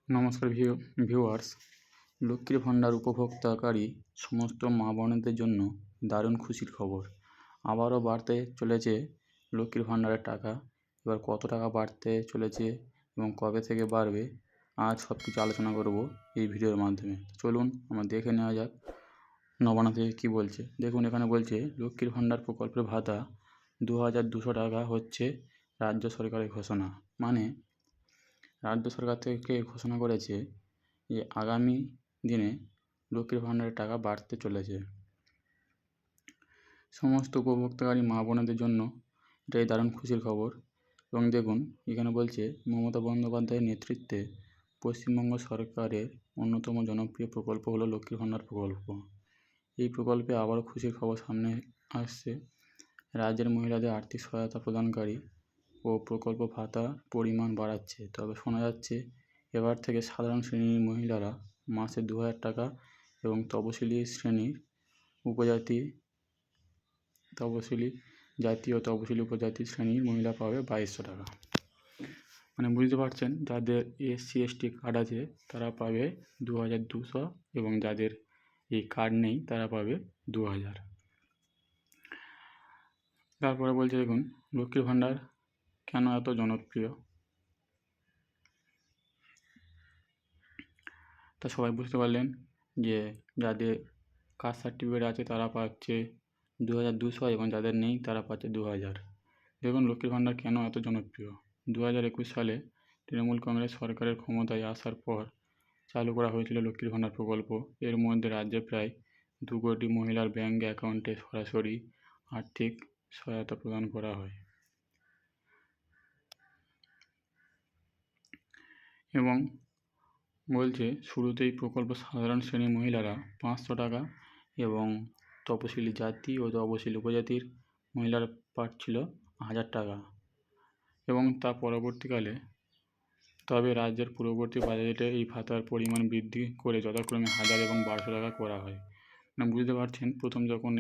নমস্কার ভিউয়ার্স। লক্ষ্মীর ভাণ্ডার উপভোক্তাকারী সমস্ত মা বোনেদের জন্য দারুণ খুশির খবর। আবারও বাড়তে চলেছে লক্ষ্মীর ভাণ্ডারের টাকা। এবার কত টাকা বাড়তে চলেছে এবং কবে থেকে বাড়বে, আজ সব কিছু আলোচনা করব এই ভিডিওর মাধ্যমে। চলুন আমরা দেখে নেওয়া যাক নবান্ন থেকে কী বলছে। দেখুন, এখানে বলছে লক্ষ্মীর ভাণ্ডার প্রকল্পের ভাতা 2200 টাকা হচ্ছে রাজ্য সরকারের ঘোষণা। মানে রাজ্য সরকার থেকে ঘোষণা করেছে যে আগামী দিনে লক্ষ্মীর ভাণ্ডারের টাকা বাড়তে চলেছে। সমস্ত উপভোক্তাকারী মা বোনেদের জন্য এটাই দারুণ খুশির খবর। এবং দেখুন, এখানে বলছে মমতা বন্দ্যোপাধ্যায়ের নেতৃত্বে পশ্চিমবঙ্গ সরকারের অন্যতম জনপ্রিয় প্রকল্প হলো লক্ষ্মীর ভাণ্ডার প্রকল্প। এই প্রকল্পে আবারও খুশির খবর সামনে আসছে। রাজ্যের মহিলাদের আর্থিক সহায়তা প্রদানকারী ও প্রকল্প ভাতার পরিমাণ বাড়াচ্ছে। তবে শোনা যাচ্ছে এবার থেকে সাধারণ শ্রেণীর মহিলারা মাসে 2000 টাকা এবং তপশিলি জাতি ও তপশিলি উপজাতি শ্রেণীর মহিলা পাবে 2200 টাকা। মানে বুঝতে পারছেন, যাদের SC/ST কার্ড আছে তারা পাবে 2200 এবং যাদের এই কার্ড নেই তারা পাবে 2000। তারপরে বলছে দেখুন, লক্ষ্মীর ভাণ্ডার কেন এত জনপ্রিয় তা সবাই বুঝতে পারলেন। যে যাদের কাস্ট সার্টিফিকেট আছে তারা পাচ্ছে 2200 এবং যাদের নেই তারা পাচ্ছে 2000। দেখুন লক্ষ্মীর ভাণ্ডার কেন এত জনপ্রিয়। 2021 সালে তৃণমূল কংগ্রেস সরকারের ক্ষমতায় আসার পর চালু করা হয়েছিল লক্ষ্মীর ভাণ্ডার প্রকল্প। এর মধ্যে রাজ্যে প্রায় 2 কোটি মহিলার ব্যাঙ্ক অ্যাকাউন্টে সরাসরি আর্থিক সহায়তা প্রদান করা হয়। এবং বলছে শুরুতেই প্রকল্প সাধারণ শ্রেণীর মহিলারা 500 টাকা এবং তপশিলি জাতি ও তপশিলি উপজাতির মহিলারা পাচ্ছিল 1000 টাকা এবং তা পরবর্তীকালে তবে রাজ্যের পূর্ববর্তী বাজেটে এই ভাতার পরিমাণ বৃদ্ধি করে যথাক্রমে 1000 এবং 1200 টাকা করা হয়। মানে বুঝতে পারছেন, প্রথম যখন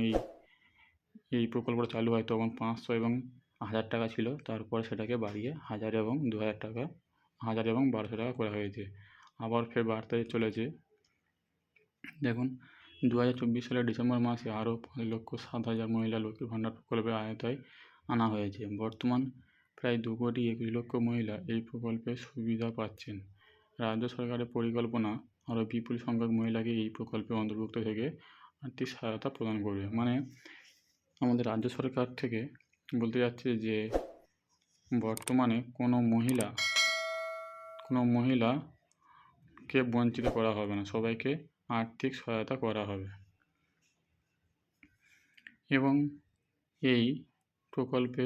এই প্রকল্পটা চালু হয় তখন 500 এবং 1000 টাকা ছিল, তারপর সেটাকে বাড়িয়ে 1000 এবং 2000 টাকা 1000 এবং 1200 টাকা করা হয়েছে। আবার ফের বাড়তে চলেছে। দেখুন 2024 সালের ডিসেম্বর মাসে আরও 5,07,000 মহিলা লক্ষ্মীর ভাণ্ডার প্রকল্পের আওতায় আনা হয়েছে। বর্তমান প্রায় 2,21 লক্ষ মহিলা এই প্রকল্পের সুবিধা পাচ্ছেন। রাজ্য সরকারের পরিকল্পনা আরও বিপুল সংখ্যক মহিলাকে এই প্রকল্পে অন্তর্ভুক্ত থেকে আর্থিক সহায়তা প্রদান করবে। মানে আমাদের রাজ্য সরকার থেকে বলতে যাচ্ছে যে বর্তমানে কোনো মহিলাকে বঞ্চিত করা হবে না, সবাইকে আর্থিক সহায়তা করা হবে। এবং এই প্রকল্পে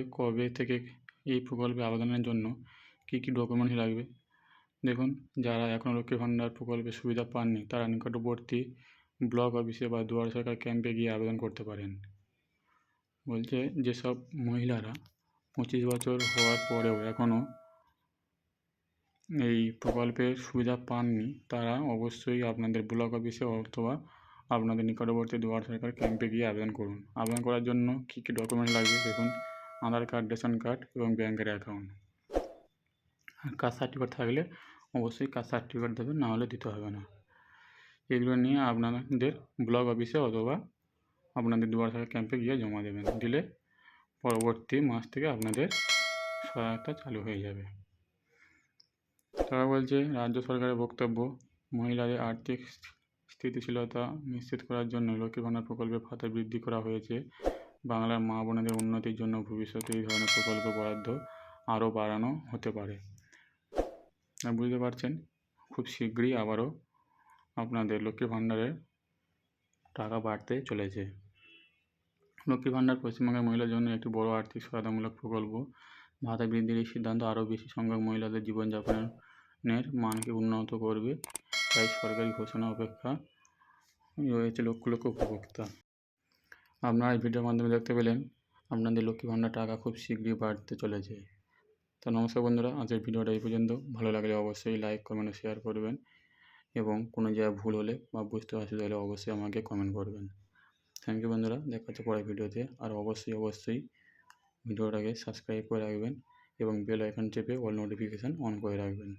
এই প্রকল্পে আবেদনের জন্য কী কী ডকুমেন্টস লাগবে দেখুন। যারা এখনও লক্ষ্মীর ভাণ্ডার প্রকল্পের সুবিধা পাননি তারা নিকটবর্তী ব্লক অফিসে বা দুয়ারে সরকার ক্যাম্পে গিয়ে আবেদন করতে পারেন। বলছে যেসব মহিলারা 25 বছর হওয়ার পরেও এখনও এই প্রকল্পের সুবিধা পাননি তারা অবশ্যই আপনাদের ব্লক অফিসে অথবা আপনাদের নিকটবর্তী দুয়ারে সরকার ক্যাম্পে গিয়ে আবেদন করুন। আবেদন করার জন্য কী কী ডকুমেন্ট লাগবে দেখুন: আধার কার্ড, রেশন কার্ড এবং ব্যাঙ্কের অ্যাকাউন্ট। আর কাস্ট সার্টিফিকেট থাকলে অবশ্যই কাস্ট সার্টিফিকেট দেবেন, না হলে দিতে হবে না। এগুলো নিয়ে আপনাদের ব্লক অফিসে অথবা আপনাদের দুয়ারে সরকার ক্যাম্পে গিয়ে জমা দেবেন। দিলে পরবর্তী মাস থেকে আপনাদের সহায়তা চালু হয়ে যাবে। তারা বলছে রাজ্য সরকারের বক্তব্য, মহিলাদের আর্থিক স্থিতিশীলতা নিশ্চিত করার জন্য লক্ষ্মীর ভাণ্ডার প্রকল্পের ভাতা বৃদ্ধি করা হয়েছে। বাংলার মা বোনেদের উন্নতির জন্য ভবিষ্যতে এই ধরনের প্রকল্প বরাদ্দ আরও বাড়ানো হতে পারে। বুঝতে পারছেন, খুব শীঘ্রই আবারও আপনাদের লক্ষ্মীর ভাণ্ডারের টাকা বাড়তে চলেছে। লক্ষ্মীর ভাণ্ডার পশ্চিমবঙ্গের মহিলাদের জন্য একটি বড় আর্থিক সহায়তামূলক প্রকল্প। ভাতা বৃদ্ধির এই সিদ্ধান্ত আরও বেশি সংখ্যক মহিলাদের জীবনযাপনের মানকে উন্নত করবে। তাই সরকারি ঘোষণা অপেক্ষা রয়েছে লক্ষ লক্ষ উপভোক্তা। আপনারা এই ভিডিওর মাধ্যমে দেখতে পেলেন আপনাদের লক্ষ্মীর ভাণ্ডার টাকা খুব শীঘ্রই বাড়তে চলেছে। তো নমস্কার বন্ধুরা, আজকের ভিডিওটা এই পর্যন্ত। ভালো লাগলে অবশ্যই লাইক, কমেন্ট ও শেয়ার করবেন এবং কোনো জায়গায় ভুল হলে বা বুঝতে অসুবিধা হলে অবশ্যই আমাকে কমেন্ট করবেন। থ্যাংক ইউ বন্ধুরা, দেখা হচ্ছে পরের ভিডিওতে। আর অবশ্যই ভিডিওটাকে সাবস্ক্রাইব করে রাখবেন এবং বেল আইকন চেপে অল নোটিফিকেশান অন করে রাখবেন।